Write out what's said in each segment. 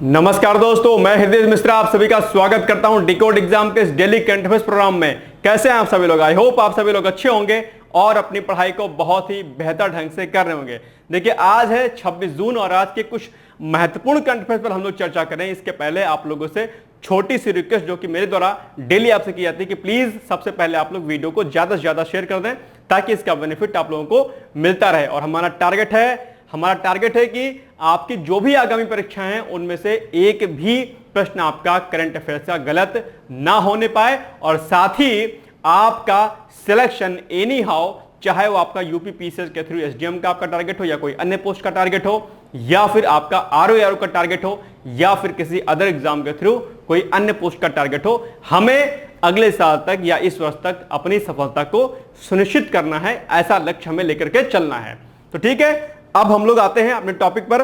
नमस्कार दोस्तों, मैं हृदय मिश्रा आप सभी का स्वागत करता हूं डिकोड एग्जाम के इस डेली करंट अफेयर्स प्रोग्राम में। कैसे हैं आप सभी लोग? आई होप आप सभी लोग अच्छे होंगे और अपनी पढ़ाई को बहुत ही बेहतर ढंग से कर रहे होंगे। देखिए, आज है 26 जून और आज के कुछ महत्वपूर्ण करंट अफेयर्स पर हम लोग चर्चा करें। इसके पहले आप लोगों से छोटी सी रिक्वेस्ट जो कि मेरे द्वारा डेली आपसे की जाती है कि प्लीज सबसे पहले आप लोग वीडियो को ज्यादा से ज्यादा शेयर कर दें ताकि इसका बेनिफिट आप लोगों को मिलता रहे। और हमारा टारगेट है कि आपकी जो भी आगामी परीक्षाएं हैं उनमें से एक भी प्रश्न आपका करंट अफेयर्स का गलत ना होने पाए और साथ ही आपका सिलेक्शन एनी हाउ, चाहे वो आपका यूपी पीसीएस के थ्रू एसडीएम का आपका टारगेट हो या कोई अन्य पोस्ट का टारगेट हो या फिर आपका आरओ का टारगेट हो या फिर किसी अदर एग्जाम के थ्रू कोई अन्य पोस्ट का टारगेट हो, हमें अगले साल तक या इस वर्ष तक अपनी सफलता को सुनिश्चित करना है। ऐसा लक्ष्य हमें लेकर के चलना है। तो ठीक है, अब हम लोग आते हैं अपने टॉपिक पर।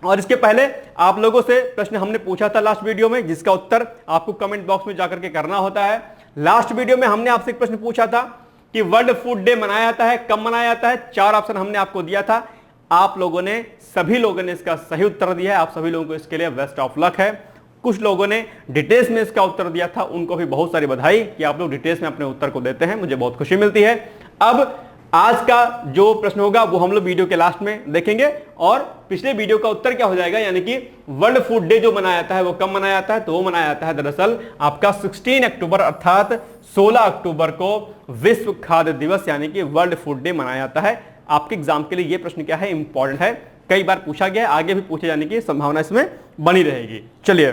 और इसके पहले आप लोगों से प्रश्न हमने पूछा था लास्ट वीडियो में, जिसका उत्तर आपको कमेंट बॉक्स में जाकर के करना होता है। लास्ट वीडियो में हमने आपसे एक प्रश्न पूछा था कि वर्ल्ड फूड डे मनाया जाता है, कब मनाया जाता है। 4 ऑप्शन हमने आपको दिया था। आप लोगों ने, सभी लोगों ने इसका सही उत्तर दिया है। आप सभी लोगों को इसके लिए बेस्ट ऑफ लक है। कुछ लोगों ने डिटेल्स में इसका उत्तर दिया था, उनको भी बहुत सारी बधाई कि आप लोग डिटेल्स में अपने उत्तर को देते हैं, मुझे बहुत खुशी मिलती है। अब आज का जो प्रश्न होगा वो हम लोग वीडियो के लास्ट में देखेंगे और पिछले वीडियो का उत्तर क्या हो जाएगा, यानी कि वर्ल्ड फूड डे जो मनाया जाता है वो कब मनाया जाता है। तो वो मनाया जाता है दरअसल आपका 16 अक्टूबर अर्थात 16 अक्टूबर को विश्व खाद्य दिवस यानी कि वर्ल्ड फूड डे मनाया जाता है। आपके एग्जाम के लिए ये प्रश्न क्या है, इंपॉर्टेंट है, कई बार पूछा गया, आगे भी पूछे जाने की संभावना इसमें बनी रहेगी। चलिए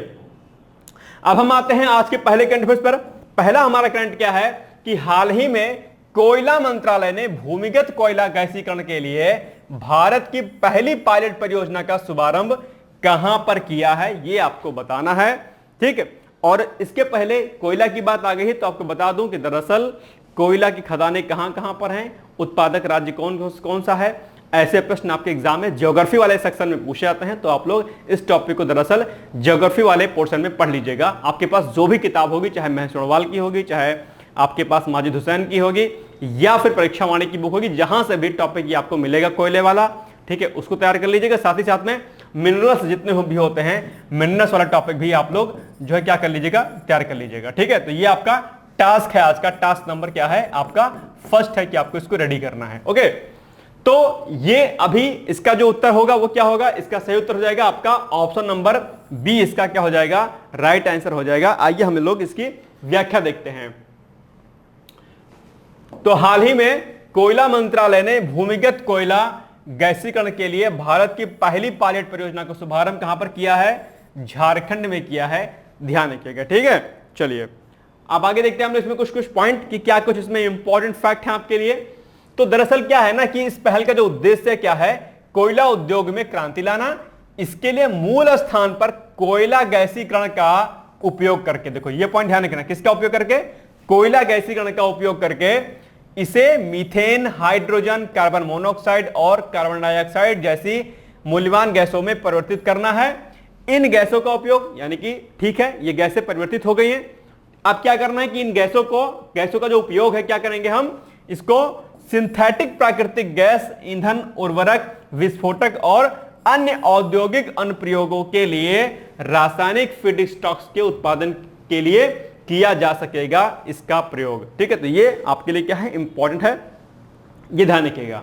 अब हम आते हैं आज के पहले करंट अफेयर्स पर। पहला हमारा करंट क्या है कि हाल ही में कोयला मंत्रालय ने भूमिगत कोयला गैसीकरण के लिए भारत की पहली पायलट परियोजना का शुभारंभ कहां पर किया है, यह आपको बताना है। ठीक है, और इसके पहले कोयला की बात आ गई है तो आपको बता दूं कि दरअसल कोयला की खदानें कहां कहां पर हैं, उत्पादक राज्य कौन सा है। ऐसे प्रश्न आपके एग्जाम में ज्योग्राफी वाले सेक्शन में पूछे जाते हैं, तो आप लोग इस टॉपिक को दरअसल ज्योग्राफी वाले पोर्शन में पढ़ लीजिएगा। आपके पास जो भी किताब होगी, चाहे महेश सोनवाल की होगी, चाहे आपके पास माजिद हुसैन की होगी या फिर परीक्षा वाणी की बुक होगी, जहां से भी टॉपिक ये आपको मिलेगा कोयले वाला, ठीक है, उसको तैयार कर लीजिएगा। साथ ही साथ में मिनरल्स जितने भी होते हैं, मिनरल्स वाला टॉपिक भी आप लोग जो है क्या कर लीजिएगा, तैयार कर लीजिएगा। ठीक है, तो ये आपका टास्क है। आज का टास्क नंबर क्या है आपका, फर्स्ट है कि आपको इसको रेडी करना है। ओके, तो ये अभी इसका जो उत्तर होगा वो क्या होगा, इसका सही उत्तर हो जाएगा आपका ऑप्शन नंबर बी। इसका क्या हो जाएगा, राइट आंसर हो जाएगा। आइए हम लोग इसकी व्याख्या देखते हैं। तो हाल ही में कोयला मंत्रालय ने भूमिगत कोयला गैसीकरण के लिए भारत की पहली पायलट परियोजना का शुभारंभ कहां पर किया है, झारखंड में किया है। ध्यान रखिएगा, ठीक है। चलिए अब आगे देखते हैं हम इसमें कुछ पॉइंट कि क्या कुछ इसमें इंपॉर्टेंट फैक्ट है आपके लिए। तो दरअसल क्या है ना कि इस पहल का जो उद्देश्य क्या है, कोयला उद्योग में क्रांति लाना। इसके लिए मूल स्थान पर कोयला गैसीकरण का उपयोग करके, देखो ये पॉइंट ध्यान रखना, किसका उपयोग करके, कोयला गैसीकरण का उपयोग करके इसे मीथेन, हाइड्रोजन, कार्बन मोनोऑक्साइड और कार्बन डाइऑक्साइड जैसी मूल्यवान गैसों में परिवर्तित करना है। इन गैसों का उपयोग, यानी कि ठीक है ये गैसें परिवर्तित हो गई हैं, अब क्या करना है कि इन गैसों का जो उपयोग है क्या करेंगे, हम इसको सिंथेटिक प्राकृतिक गैस, ईंधन, उर्वरक, विस्फोटक और अन्य औद्योगिक अनुप्रयोगों के लिए रासायनिक फीडस्टॉक्स के उत्पादन के लिए किया जा सकेगा इसका प्रयोग। ठीक है, तो ये आपके लिए क्या है, इंपॉर्टेंट है, ये ध्यान रखिएगा।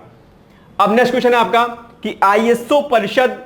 अब नेक्स्ट क्वेश्चन है आपका कि आईएसओ परिषद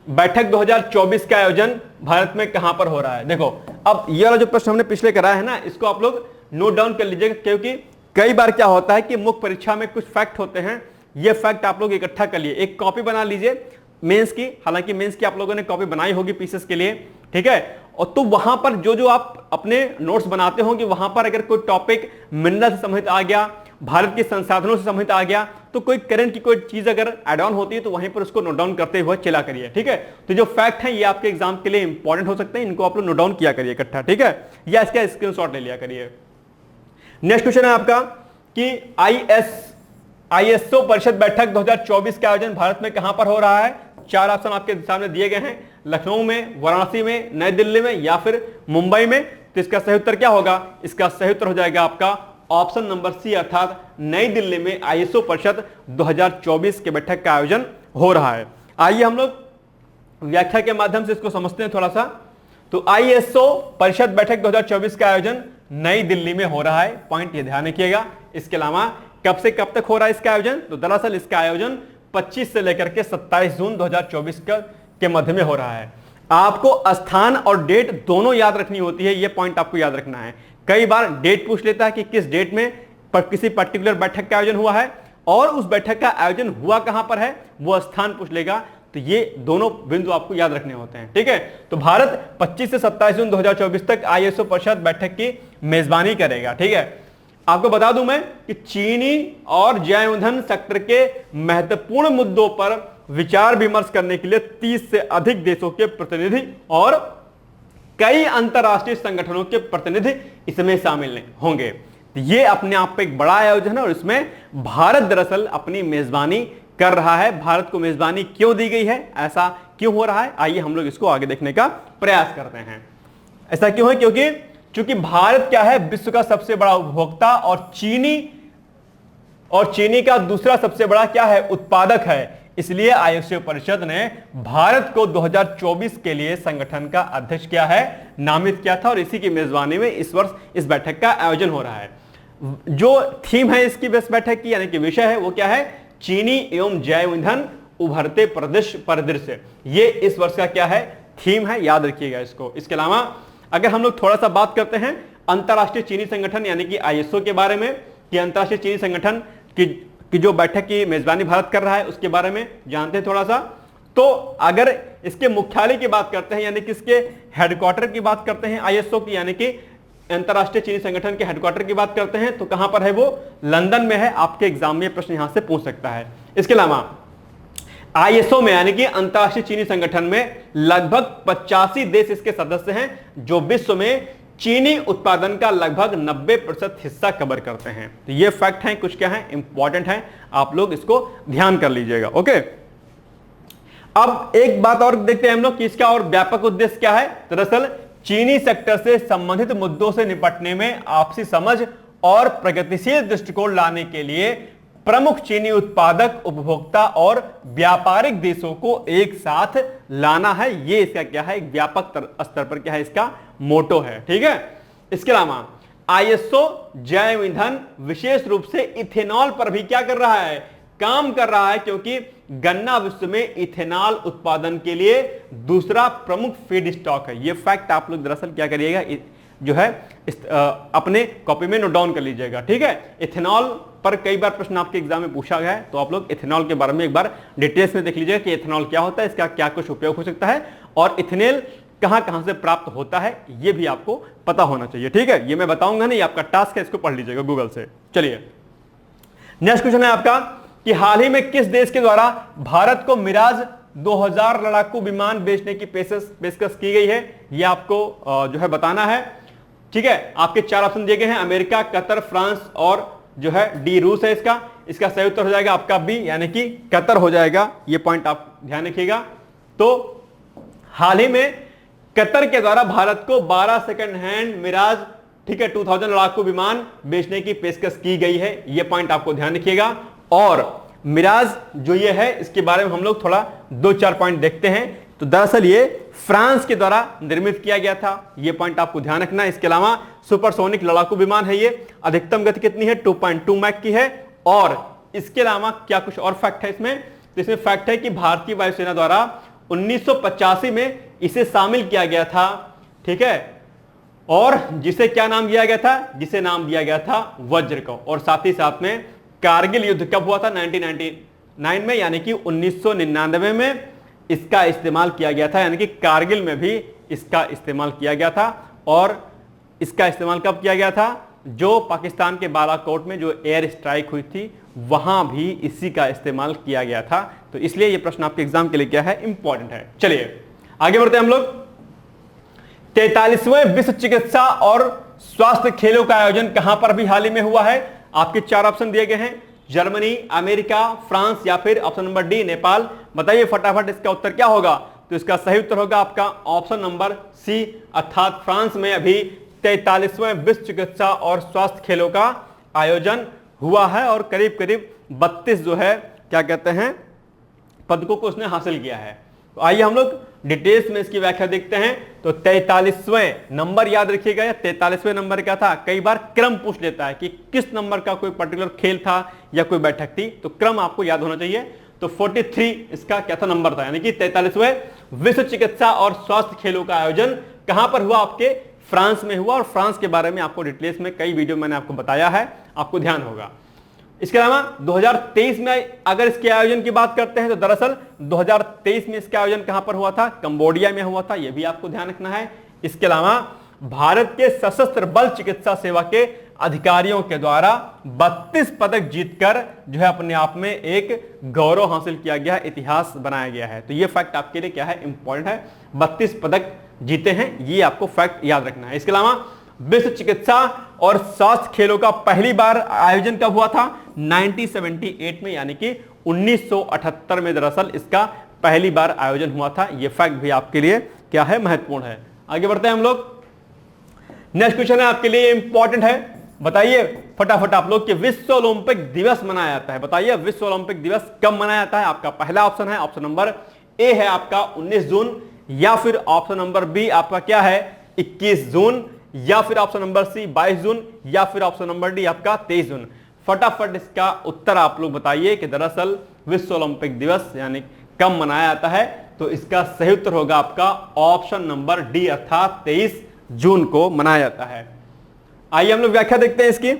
बैठक 2024 का आयोजन भारत में कहां पर हो रहा है। देखो अब ये वाला जो प्रश्न हमने पिछले कराया है ना, इसको आप लोग नोट डाउन कर लीजिएगा, क्योंकि कई बार क्या होता है कि मुख्य परीक्षा में कुछ फैक्ट होते हैं, ये फैक्ट आप लोग इकट्ठा कर लिए, एक कॉपी बना लीजिए मेंस की। हालांकि मेंस की आप लोगों ने कॉपी बनाई होगी पीसीएस के लिए, ठीक है, और तो वहां पर जो आप अपने नोट्स बनाते होंगे, वहां पर अगर कोई टॉपिक मिनरल से संबंधित आ गया, भारत के संसाधनों से संबंधित आ गया, तो कोई करंट की कोई चीज अगर एड ऑन होती है तो वहीं पर उसको नोट डाउन करते हुए चला करिए। ठीक है, तो जो फैक्ट है ये आपके एग्जाम के लिए इंपॉर्टेंट हो सकते हैं, इनको आप लोग नोट डाउन किया करिए इकट्ठा, ठीक है, या इसका स्क्रीनशॉट ले लिया करिए। नेक्स्ट क्वेश्चन है आपका कि आईएसओ परिषद बैठक 2024 का आयोजन भारत में कहां पर हो रहा है। 4 ऑप्शन आपके सामने दिए गए हैं, लखनऊ में, वाराणसी में, नई दिल्ली में या फिर मुंबई में। तो इसका सही उत्तर क्या होगा, इसका सही उत्तर हो जाएगा आपका ऑप्शन नंबर सी, अर्थात नई दिल्ली में आईएसओ परिषद 2024 के बैठक का आयोजन हो रहा है। आइए हम लोग व्याख्या के माध्यम से इसको समझते हैं थोड़ा सा। तो आईएसओ परिषद बैठक 2024 का आयोजन नई दिल्ली में हो रहा है, पॉइंट ये ध्यान रखिएगा। इसके अलावा कब से कब तक हो रहा है इसका आयोजन? तो दरअसल इसका आयोजन 25 से लेकर के 27 जून 2024 के मध्य में हो रहा है। आपको स्थान और डेट दोनों याद रखनी होती है, ये पॉइंट आपको याद रखना है। कई बार डेट पूछ लेता है कि किस डेट में किसी पर्टिकुलर बैठक का आयोजन हुआ है, और उस बैठक का आयोजन हुआ कहां पर है वो स्थान पूछ लेगा। तो ये दोनों बिंदु आपको याद रखने होते हैं, ठीक है। तो भारत 25 से 27 जून 2024 तक आईएसओ परिषद बैठक की मेजबानी करेगा, ठीक है। आपको बता दूं मैं कि चीनी और जैव ईंधन सेक्टर के महत्वपूर्ण मुद्दों पर विचार विमर्श करने के लिए 30 से अधिक देशों के प्रतिनिधि और कई अंतरराष्ट्रीय संगठनों के प्रतिनिधि इसमें शामिल होंगे। ये अपने आप में एक बड़ा आयोजन है और इसमें भारत दरअसल अपनी मेजबानी कर रहा है। भारत को मेजबानी क्यों दी गई है, ऐसा क्यों हो रहा है, आइए हम लोग इसको आगे देखने का प्रयास करते हैं। ऐसा क्यों है? क्योंकि चूंकि भारत क्या है, विश्व का सबसे बड़ा उपभोक्ता और चीनी का दूसरा सबसे बड़ा क्या है, उत्पादक है। इसलिए आईएसओ परिषद ने भारत को 2024 के लिए संगठन का अध्यक्ष क्या है, नामित किया था, और इसी की मेजबानी में इस वर्ष इस बैठक का आयोजन हो रहा है। जो थीम है इसकी बैठक की, यानी कि विषय है, वो क्या है, चीनी एवं जैव ईंधन उभरते परिदृश्य। ये इस वर्ष का क्या है, थीम है, याद रखिएगा इसको। इसके अलावा अगर हम लोग थोड़ा सा बात करते हैं अंतरराष्ट्रीय चीनी संगठन यानी कि आईएसओ के बारे में, कि अंतरराष्ट्रीय चीनी संगठन की जो बैठक की मेजबानी भारत कर रहा है उसके बारे में जानते हैं थोड़ा सा। तो अगर इसके मुख्यालय की बात करते हैं, यानी कि इसके हेडक्वार्टर की बात करते हैं आईएसओ की, यानी कि अंतरराष्ट्रीय चीनी संगठन के हेडक्वार्टर की बात करते हैं, तो कहां पर है वो, लंदन में है। आपके एग्जाम में प्रश्न यहां से पूछ सकता है। इसके अलावा आईएसओ में यानी कि अंतरराष्ट्रीय चीनी संगठन में लगभग 85 देश इसके सदस्य हैं, जो विश्व में चीनी उत्पादन का लगभग 90% हिस्सा कवर करते हैं। तो ये फैक्ट है, कुछ क्या है, इंपॉर्टेंट है, आप लोग इसको ध्यान कर लीजिएगा। ओके, अब एक बात और देखते हैं हम लोग कि इसका और व्यापक उद्देश्य क्या है। दरअसल चीनी सेक्टर से संबंधित मुद्दों से निपटने में आपसी समझ और प्रगतिशील दृष्टिकोण लाने के लिए प्रमुख चीनी उत्पादक, उपभोक्ता और व्यापारिक देशों को एक साथ लाना है। ये इसका क्या है, एक व्यापक स्तर पर क्या है, इसका मोटो है, ठीक है। इसके अलावा आईएसओ जैव ईंधन विशेष रूप से इथेनॉल पर भी क्या कर रहा है, काम कर रहा है, क्योंकि गन्ना विश्व में इथेनॉल उत्पादन के लिए दूसरा प्रमुख फीड स्टॉक है। ये फैक्ट आप लोग दरअसल क्या करिएगा, जो है अपने कॉपी में नोट डाउन कर लीजिएगा, ठीक है। इथेनॉल पर कई बार प्रश्न आपके एग्जाम में पूछा गया है, तो आप लोग इथेनॉल के बारे में एक बार डिटेल्स में देख लीजिएगा कि इथेनॉल क्या होता है, इसका क्या कुछ उपयोग हो सकता है, और इथेनॉल कहां कहां से प्राप्त होता है, ये भी आपको पता होना चाहिए, ठीक है। ये मैं बताऊंगा नहीं, आपका टास्क है, इसको पढ़ लीजिएगा गूगल से। चलिए नेक्स्ट क्वेश्चन है आपका कि हाल ही में किस देश के द्वारा भारत को मिराज 2000 लड़ाकू विमान बेचने की पेशकश की गई है, ये आपको जो है बताना है, ठीक है। आपके 4 ऑप्शन दिए गए हैं, अमेरिका, कतर, फ्रांस और जो है डी रूस है। इसका सही उत्तर हो जाएगा आपका बी, यानी कि कतर हो जाएगा। ये पॉइंट आप ध्यान रखिएगा। तो हाल ही में कतर के द्वारा भारत को 12 सेकंड हैंड मिराज, ठीक है, 2000 लड़ाकू विमान बेचने की पेशकश की गई है। ये पॉइंट आपको ध्यान रखिएगा। और मिराज जो ये है, इसके बारे में हम लोग थोड़ा 2-4 पॉइंट देखते हैं। तो दरअसल ये फ्रांस के द्वारा निर्मित किया गया था, ये पॉइंट आपको ध्यान रखना है। इसके अलावा सुपरसोनिक लड़ाकू विमान है, ये अधिकतम गति कितनी है, 2.2 मैक की है। और इसके अलावा क्या कुछ और फैक्ट है इसमें, तो इसमें फैक्ट है कि भारतीय वायुसेना द्वारा 1985 में इसे शामिल किया गया था, ठीक है। और जिसे क्या नाम दिया गया था, जिसे नाम दिया गया था वज्र को। और साथ ही साथ में कारगिल युद्ध कब हुआ था, 1999 में, यानी कि 1999 में इसका इस्तेमाल किया गया था, यानी कि कारगिल में भी इसका इस्तेमाल किया गया था। और इसका इस्तेमाल कब किया गया था, जो पाकिस्तान के बालाकोट में जो एयर स्ट्राइक हुई थी, वहां भी इसी का इस्तेमाल किया गया था। तो इसलिए यह प्रश्न आपके एग्जाम के लिए क्या है, इंपॉर्टेंट है। चलिए आगे बढ़ते हैं हम लोग। 43वें विश्व चिकित्सा और स्वास्थ्य खेलों का आयोजन कहां पर भी हाल ही में हुआ है। आपके 4 ऑप्शन दिए गए हैं, जर्मनी, अमेरिका, फ्रांस या फिर ऑप्शन नंबर डी नेपाल। बताइए फटाफट इसका उत्तर क्या होगा। तो इसका सही उत्तर होगा आपका ऑप्शन नंबर सी, अर्थात फ्रांस में अभी 43वें विश्व चिकित्सा और स्वास्थ्य खेलों का आयोजन हुआ है। और करीब करीब 32 जो है क्या कहते हैं पदकों को उसने हासिल किया है। तो आइए हम लोग डिटेल्स में इसकी व्याख्या देखते हैं तो 43वें नंबर याद रखिएगा। 43वें नंबर क्या था, कई बार क्रम पूछ लेता है कि किस नंबर का कोई पर्टिकुलर खेल था या कोई बैठक थी, तो क्रम आपको याद होना चाहिए। तो 43 इसका क्या था, नंबर था, यानी कि 43वें विश्व चिकित्सा और स्वास्थ्य खेलों का आयोजन कहां पर हुआ, आपके फ्रांस में हुआ। और फ्रांस के बारे में आपको डिटेल्स में कई वीडियो मैंने आपको बताया है, आपको ध्यान होगा। इसके अलावा 2023 में अगर इसके आयोजन की बात करते हैं तो दरअसल 2023 में इसका आयोजन कहां पर हुआ था, कंबोडिया में हुआ था, यह भी आपको ध्यान रखना है। इसके अलावा भारत के सशस्त्र बल चिकित्सा सेवा के अधिकारियों के द्वारा 32 पदक जीतकर जो है अपने आप में एक गौरव हासिल किया गया है, इतिहास बनाया गया है। तो यह फैक्ट आपके लिए क्या है, इंपॉर्टेंट है। 32 पदक जीते हैं, ये आपको फैक्ट याद रखना है। इसके अलावा विश्व चिकित्सा और स्वास्थ्य खेलों का पहली बार आयोजन कब हुआ था, 1978 में, यानी कि 1978 में दरअसल इसका पहली बार आयोजन हुआ था। यह फैक्ट भी आपके लिए क्या है, महत्वपूर्ण है। आगे बढ़ते हैं हम लोग। नेक्स्ट क्वेश्चन है आपके लिए इंपॉर्टेंट है, बताइए फटाफट आप लोग कि विश्व ओलंपिक दिवस मनाया जाता है। बताइए विश्व ओलंपिक दिवस कब मनाया जाता है। आपका पहला ऑप्शन है, ऑप्शन नंबर ए है आपका 19 जून, या फिर ऑप्शन नंबर बी आपका क्या है 21 जून, या फिर ऑप्शन नंबर सी 22 जून, या फिर ऑप्शन नंबर डी आपका 23 जून। फटाफट इसका उत्तर आप लोग बताइए कि दरअसल विश्व ओलंपिक दिवस यानी कब मनाया जाता है। तो इसका सही उत्तर होगा आपका ऑप्शन नंबर डी, अर्थात 23 जून को मनाया जाता है। आइए हम लोग व्याख्या देखते हैं इसकी।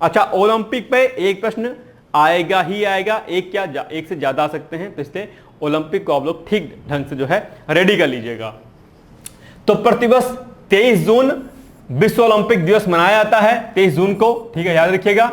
अच्छा, ओलंपिक पे एक प्रश्न आएगा ही आएगा, एक क्या एक से ज्यादा आ सकते हैं, तो इसलिए ओलंपिक को आप लोग ठीक ढंग से जो है रेडी कर लीजिएगा। तो प्रतिवर्ष 23 जून विश्व ओलंपिक दिवस मनाया जाता है, 23 जून को, ठीक है, याद रखिएगा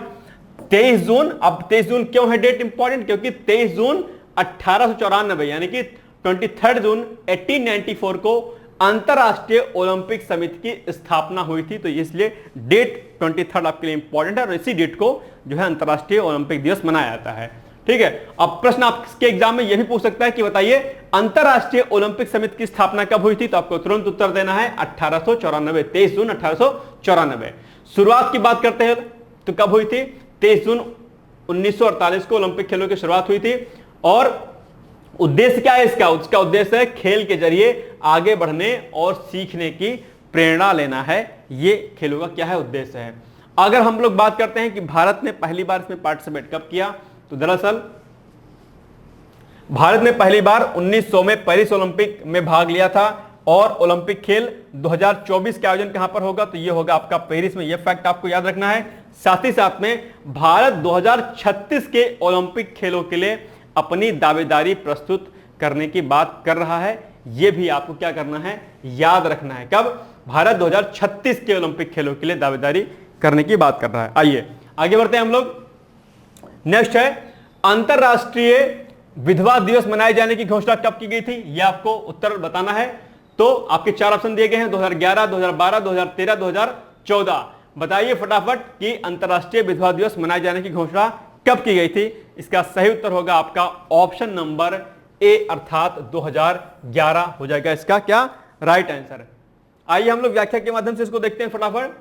23 जून। अब 23 जून क्यों है डेट इंपॉर्टेंट, क्योंकि 23 जून 1894 यानी कि 23 जून 1894 को अंतरराष्ट्रीय ओलंपिक समिति की स्थापना हुई थी। तो इसलिए डेट 23 आपके लिए इंपॉर्टेंट है, और इसी डेट को जो है अंतरराष्ट्रीय ओलंपिक दिवस मनाया जाता है। ठीक है, अब प्रश्न आपके एग्जाम में यह भी पूछ सकता है कि बताइए अंतरराष्ट्रीय ओलंपिक समिति की स्थापना कब हुई थी। तो आपको तुरंत उत्तर देना है 1894, 23 जून 1894। शुरुआत की बात करते हैं तो कब हुई थी, 23 जून 1948 को ओलंपिक खेलों की शुरुआत हुई थी। और उद्देश्य क्या है इसका, उसका उद्देश्य है खेल के जरिए आगे बढ़ने और सीखने की प्रेरणा लेना है। ये खेलों का क्या है, उद्देश्य है। अगर हम लोग बात करते हैं कि भारत ने पहली बार इसमें पार्टिसिपेट कब किया, तो दरअसल भारत ने पहली बार 1900 में पेरिस ओलंपिक में भाग लिया था। और ओलंपिक खेल 2024 के आयोजन कहां पर होगा, तो यह होगा आपका पेरिस में। यह फैक्ट आपको याद रखना है। साथ ही साथ में भारत 2036 के ओलंपिक खेलों के लिए अपनी दावेदारी प्रस्तुत करने की बात कर रहा है। यह भी आपको क्या करना है, याद रखना है। कब, भारत 2036 के ओलंपिक खेलों के लिए दावेदारी करने की बात कर रहा है। आइए आगे बढ़ते हैं हम लोग। नेक्स्ट है अंतरराष्ट्रीय विधवा दिवस मनाए जाने की घोषणा कब की गई थी, यह आपको उत्तर बताना है। तो आपके 4 ऑप्शन दिए गए हैं, 2011, 2012, 2013, 2014। बताइए फटाफट कि अंतरराष्ट्रीय विधवा दिवस मनाए जाने की घोषणा कब की गई थी। इसका सही उत्तर होगा आपका ऑप्शन नंबर ए, अर्थात 2011 हो जाएगा इसका क्या राइट आंसर। आइए हम लोग व्याख्या के माध्यम से इसको देखते हैं फटाफट।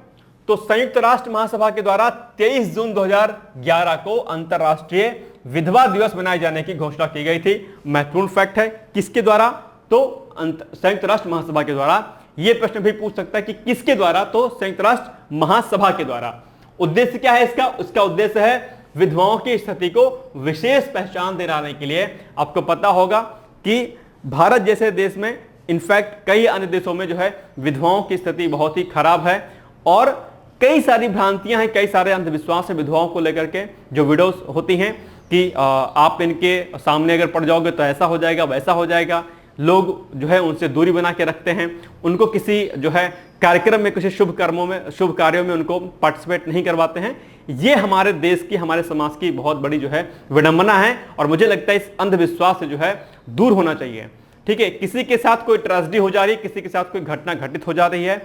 तो संयुक्त राष्ट्र महासभा के द्वारा 23 जून 2011 को अंतरराष्ट्रीय विधवा दिवस मनाए जाने की घोषणा की गई थी। महत्वपूर्ण फैक्ट है, किसके द्वारा, तो संयुक्त राष्ट्र महासभा के द्वारा। यह प्रश्न भी पूछ सकता है कि किसके द्वारा, तो संयुक्त राष्ट्र महासभा के द्वारा। उद्देश्य क्या है इसका, उसका उद्देश्य है विधवाओं की स्थिति को विशेष पहचान दिलाने के लिए। आपको पता होगा कि भारत जैसे देश में, इनफैक्ट कई अन्य देशों में जो है विधवाओं की स्थिति बहुत ही खराब है, और कई सारी भ्रांतियां हैं, कई सारे अंधविश्वास है विधवाओं को लेकर के, जो विडोज होती हैं कि आप इनके सामने अगर पड़ जाओगे तो ऐसा हो जाएगा, वैसा हो जाएगा। लोग जो है उनसे दूरी बना के रखते हैं, उनको किसी जो है कार्यक्रम में, किसी शुभ कर्मों में, शुभ कार्यों में उनको पार्टिसिपेट नहीं करवाते हैं। ये हमारे देश की, हमारे समाज की बहुत बड़ी जो है विडंबना है, और मुझे लगता है इस अंधविश्वास से जो है दूर होना चाहिए। ठीक है, किसी के साथ कोई ट्रेजेडी हो जा रही है, किसी के साथ कोई घटना घटित हो जा रही है,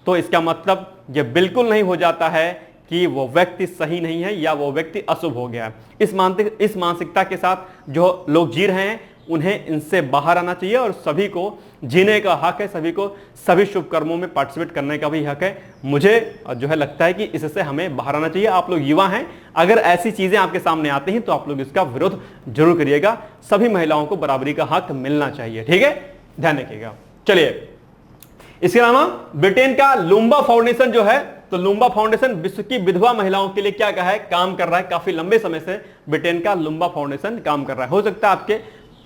तो इसका मतलब ये बिल्कुल नहीं हो जाता है कि वो व्यक्ति सही नहीं है या वो व्यक्ति अशुभ हो गया। इस मानसिकता के साथ जो लोग जी रहे हैं, उन्हें इनसे बाहर आना चाहिए, और सभी को जीने का हक है, सभी को सभी शुभ कर्मों में पार्टिसिपेट करने का भी हक है। मुझे जो है लगता है कि इससे हमें बाहर आना चाहिए। आप लोग युवा हैं, अगर ऐसी चीजें आपके सामने आती हैं तो आप लोग इसका विरोध जरूर करिएगा। सभी महिलाओं को बराबरी का हक मिलना चाहिए। ठीक है, ध्यान रखिएगा। चलिए, इसके अलावा ब्रिटेन का लुम्बा फाउंडेशन जो है, तो लुम्बा फाउंडेशन विश्व की विधवा महिलाओं के लिए क्या कहा है, काम कर रहा है। काफी लंबे समय से ब्रिटेन का लुम्बा फाउंडेशन काम कर रहा है। हो सकता है आपके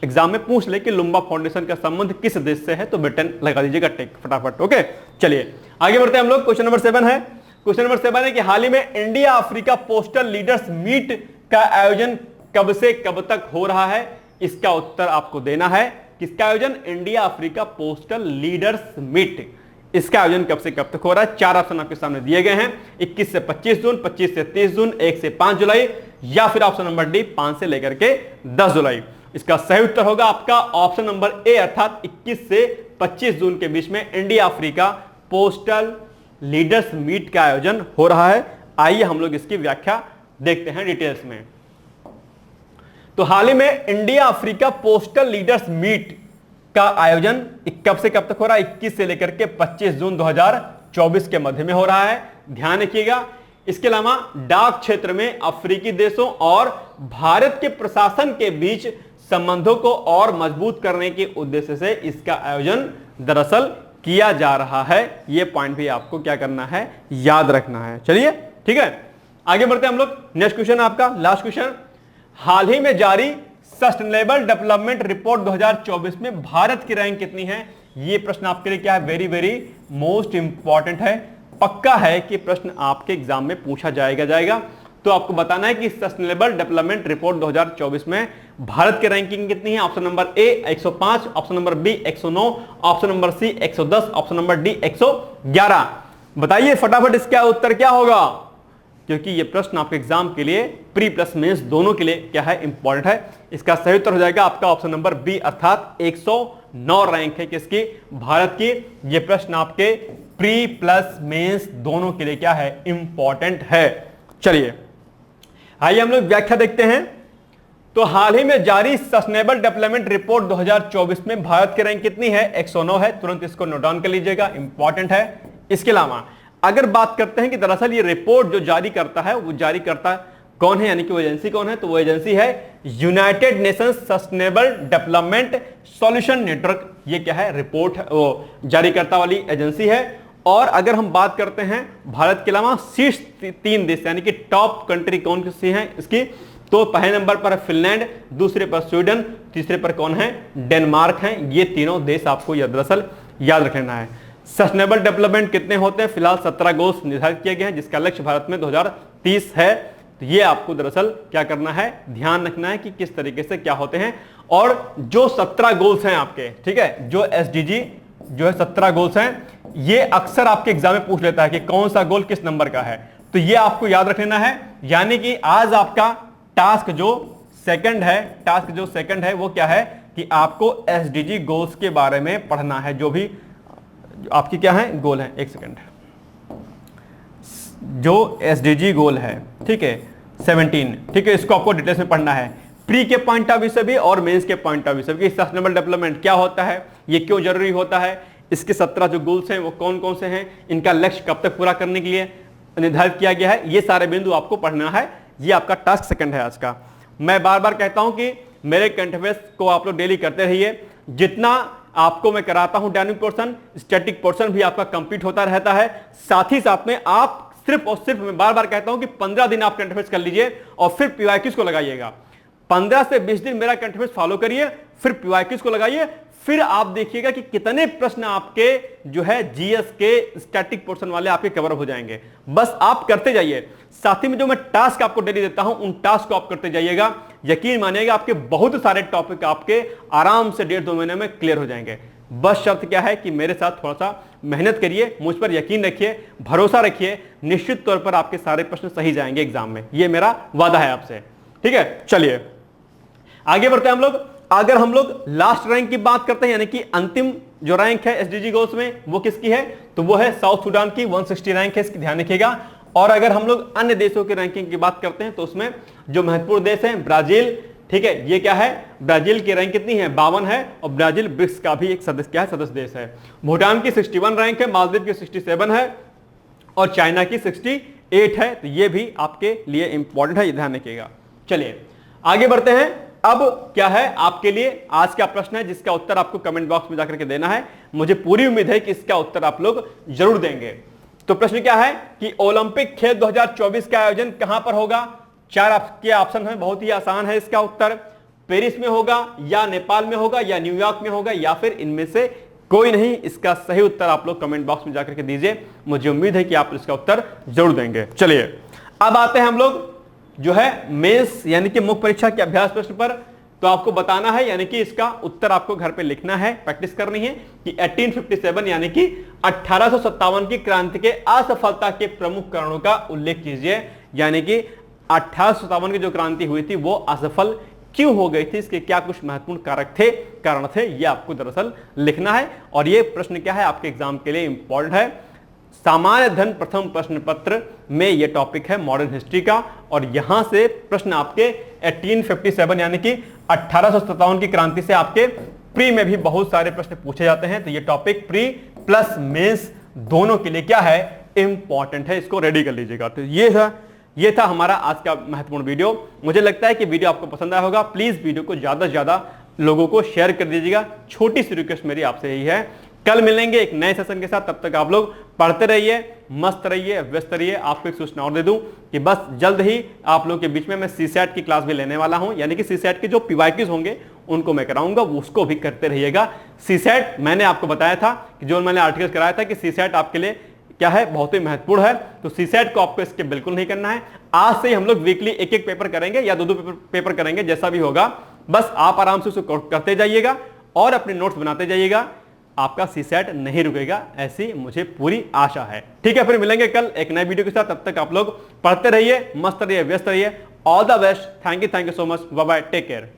एग्जाम में पूछ ले कि लुम्बा फाउंडेशन का संबंध किस देश से है, तो ब्रिटेन लगा दीजिएगा टिक फटाफट। ओके, चलिए आगे बढ़ते हैं हम लोग। क्वेश्चन नंबर 7 है। क्वेश्चन नंबर 7 है कि हाल ही में India Africa postal leaders meet का आयोजन कब से कब तक हो रहा है? इसका उत्तर आपको देना है। किसका आयोजन? India Africa postal leaders meet. इसका आयोजन कब से कब तक हो रहा है? 4 ऑप्शन आपके सामने दिए गए हैं। 21 से 25 जून, 25 से 30 जून, 1 से 5 जुलाई, या फिर ऑप्शन नंबर डी 5 से लेकर के 10 जुलाई। इसका सही उत्तर होगा आपका ऑप्शन नंबर ए, अर्थात 21 से 25 जून के बीच में India Africa postal leaders meet का आयोजन हो रहा है। आइए हम लोग इसकी व्याख्या देखते हैं डिटेल्स में। तो हाल ही में India Africa postal leaders meet का आयोजन कब से कब तक हो रहा है? 21 से लेकर के 25 जून 2024 के मध्य में हो रहा है। ध्यान रखिएगा। इसके अलावा डाक क्षेत्र में अफ्रीकी देशों और भारत के प्रशासन के बीच संबंधों को और मजबूत करने के उद्देश्य से इसका आयोजन दरअसल किया जा रहा है। यह पॉइंट भी आपको क्या करना है, याद रखना है। चलिए ठीक है, आगे बढ़ते हैं हम लोग। नेक्स्ट क्वेश्चन आपका लास्ट क्वेश्चन। हाल ही में जारी सस्टेनेबल डेवलपमेंट रिपोर्ट 2024 में भारत की रैंक कितनी है? यह प्रश्न आपके लिए क्या है, वेरी वेरी मोस्ट इंपॉर्टेंट है। पक्का है कि प्रश्न आपके एग्जाम में पूछा जाएगा। तो आपको बताना है कि सस्टेनेबल डेवलपमेंट रिपोर्ट 2024 में भारत की रैंकिंग कितनी है? Option number A 105, option number B 109, option number C 110, option number D 111। बताइए फटाफट इसका उत्तर क्या होगा, क्योंकि ये प्रश्न आपके एग्जाम के लिए प्री प्लस मेंस दोनों के लिए क्या है, इंपॉर्टेंट है। इसका सही उत्तर हो जाएगा आपका ऑप्शन नंबर बी, अर्थात 109 रैंक है किसकी? भारत की। ये प्रश्न आपके प्री प्लस मेंस दोनों के लिए क्या है, इंपॉर्टेंट है। चलिए आइए हम लोग व्याख्या देखते हैं। तो हाल ही में जारी सस्टेनेबल डेवलपमेंट रिपोर्ट 2024 में भारत की रैंक कितनी है? 109 है। तुरंत इसको नोट डाउन कर लीजिएगा, इंपॉर्टेंट है। इसके अलावा अगर बात करते हैं कि दरअसल ये रिपोर्ट जो जारी करता है, वो जारी करता कौन है, यानी कि वो एजेंसी कौन है, तो वो एजेंसी है United Nations sustainable development solution network. ये क्या है, रिपोर्ट वो जारी करता वाली एजेंसी है। और अगर हम बात करते हैं भारत के अलावा शीर्ष 3 देश यानी कि टॉप कंट्री कौन सी हैं इसकी, तो पहले नंबर पर फिनलैंड, दूसरे पर स्वीडन, तीसरे पर कौन है, डेनमार्क हैं। ये तीनों देश आपको दरअसल याद रखना है। सस्टेनेबल डेवलपमेंट कितने होते हैं? फिलहाल 17 गोल्स निर्धारित किए गए हैं, जिसका लक्ष्य भारत में 2030 है। तो ये आपको दरअसल क्या करना है, ध्यान रखना है कि किस तरीके से क्या होते हैं। और जो 17 गोल्स हैं आपके, ठीक है, जो एसडीजी जो है 17 गोल्स हैं, ये अक्सर आपके एग्जाम में पूछ लेता है कि कौन सा गोल किस नंबर का है। तो ये आपको याद रख लेना है। यानी कि आज आपका टास्क जो सेकंड है वो क्या है कि आपको एसडीजी गोल्स के बारे में पढ़ना है। जो भी आपकी क्या है गोल है, एक सेकंड, जो एसडीजी गोल है, ठीक है 17, ठीक है, इसको आपको डिटेल्स में पढ़ना है, प्री के पॉइंट ऑफ व्यू से भी और मेंस के पॉइंट ऑफ व्यू से भी। सस्टेनेबल डेवलपमेंट क्या होता है, ये क्यों जरूरी होता है, इसके 17 जो गोल्स हैं वो कौन कौन से हैं, इनका लक्ष्य कब तक पूरा करने के लिए निर्धारित किया गया है, ये सारे बिंदु आपको पढ़ना है। ये आपका टास्क सेकंड है आज का। मैं बार बार कहता हूं कि मेरे करंट अफेयर्स को आप लोग डेली करते रहिए। जितना आपको मैं कराता हूं डायनामिक पोर्शन, स्टैटिक पोर्शन भी आपका कंप्लीट होता रहता है। साथ ही साथ में आप सिर्फ और सिर्फ, मैं बार बार कहता हूं कि 15 दिन आप करंट अफेयर्स कर लीजिए और फिर पीवाईक्यूज को लगाइएगा। 15 से 20 दिन मेरा करंट अफेयर्स फॉलो करिए, फिर पीवाईक्यूज को लगाइए, फिर आप देखिएगा कि कितने प्रश्न आपके जो है जीएस के स्टैटिक पोर्शन वाले आपके कवर हो जाएंगे। बस आप करते जाइए। साथ ही में जो मैं टास्क आपको डेली देता हूं, उन टास्क को आप करते जाइएगा। यकीन मानिएगा आपके बहुत सारे टॉपिक आपके आराम से 1.5-2 महीने में क्लियर हो जाएंगे। बस शर्त क्या है कि मेरे साथ थोड़ा सा मेहनत करिए, मुझ पर यकीन रखिए, भरोसा रखिए, निश्चित तौर पर आपके सारे प्रश्न सही जाएंगे एग्जाम में। यह मेरा वादा है आपसे, ठीक है। चलिए आगे बढ़ते हैं हम लोग। अगर हम लोग लास्ट रैंक की बात करते हैं, यानी कि अंतिम जो रैंक है एसडीजी गोल्स में, वो किसकी है, तो वो है साउथ सूडान की 160 रैंक है, इसकी ध्यान रखिएगा। और अगर हम लोग अन्य देशों की रैंकिंग की बात करते हैं, तो उसमें जो महत्वपूर्ण देश है ब्राजील, ठीक है, ये क्या है, ब्राजील की रैंक कितनी है, 52 है, और ब्राजील ब्रिक्स का भी एक सदस्य क्या है, सदस्य देश है। भूटान की 61 रैंक है, मालदीव की 67 है, और चाइना की 68 है। तो ये भी आपके लिए इंपॉर्टेंट है, ये ध्यान रखिएगा। चलिए आगे बढ़ते हैं। अब क्या है आपके लिए आज का प्रश्न है जिसका उत्तर आपको कमेंट बॉक्स में जाकर के देना है। मुझे पूरी उम्मीद है कि इसका उत्तर आप लोग जरूर देंगे। तो प्रश्न क्या है कि ओलंपिक खेल 2024 का आयोजन कहां पर होगा? 4 आपके ऑप्शन है, बहुत ही आसान है इसका उत्तर। पेरिस में होगा, या नेपाल में होगा, या न्यूयॉर्क में होगा, या फिर इनमें से कोई नहीं। इसका सही उत्तर आप लोग कमेंट बॉक्स में जाकर के दीजिए। मुझे उम्मीद है कि आप इसका उत्तर जरूर देंगे। चलिए अब आते हैं हम लोग जो है मेंस यानी कि मुख्य परीक्षा के अभ्यास प्रश्न पर। तो आपको बताना है यानी कि इसका उत्तर आपको घर पे लिखना है, प्रैक्टिस करनी है कि 1857 यानी कि 1857 की क्रांति के असफलता के प्रमुख कारणों का उल्लेख कीजिए। यानी कि 1857 की जो क्रांति हुई थी वो असफल क्यों हो गई थी, इसके क्या कुछ महत्वपूर्ण कारण थे, ये आपको दरअसल लिखना है। और ये प्रश्न क्या है आपके एग्जाम के लिए इंपॉर्टेंट है। सामान्य अध्ययन प्रथम प्रश्न पत्र में ये टॉपिक है मॉडर्न हिस्ट्री का, और यहां से प्रश्न आपके 1857 यानी कि 1857 की क्रांति से आपके प्री में भी बहुत सारे प्रश्न पूछे जाते हैं। तो ये टॉपिक प्री प्लस मेंस दोनों के लिए क्या है, इंपॉर्टेंट है। इसको रेडी कर लीजिएगा। तो ये था हमारा आज का महत्वपूर्ण वीडियो। मुझे लगता है कि वीडियो आपको पसंद आया होगा। प्लीज वीडियो को ज्यादा से ज्यादा लोगों को शेयर कर दीजिएगा। छोटी सी रिक्वेस्ट मेरी आपसे यही है। कल मिलेंगे एक नए सेशन के साथ। तब तक आप लोग पढ़ते रहिए, मस्त रहिए, व्यस्त रहिए। आपको एक सूचना और दे दूं कि बस जल्द ही आप लोग के बीच में मैं सीसैट की क्लास भी लेने वाला हूं। यानी कि सीसैट के जो पीवाईक्यूज होंगे उनको मैं कराऊंगा, उसको भी करते रहिएगा। सीसैट मैंने आपको बताया था कि जो मैंने आर्टिकल कराया था कि सीसैट आपके लिए क्या है, बहुत ही महत्वपूर्ण है। तो सीसैट को आपको इसके बिल्कुल नहीं करना है। आज से हम लोग वीकली एक एक पेपर करेंगे या दो पेपर करेंगे, जैसा भी होगा। बस आप आराम से उसको करते जाइएगा और अपने नोट्स बनाते जाइएगा। आपका सीसैट नहीं रुकेगा, ऐसी मुझे पूरी आशा है। ठीक है, फिर मिलेंगे कल एक नए वीडियो के साथ। तब तक आप लोग पढ़ते रहिए, मस्त रहिए, व्यस्त रहिए। All the best. Thank you so much. Bye bye, take care.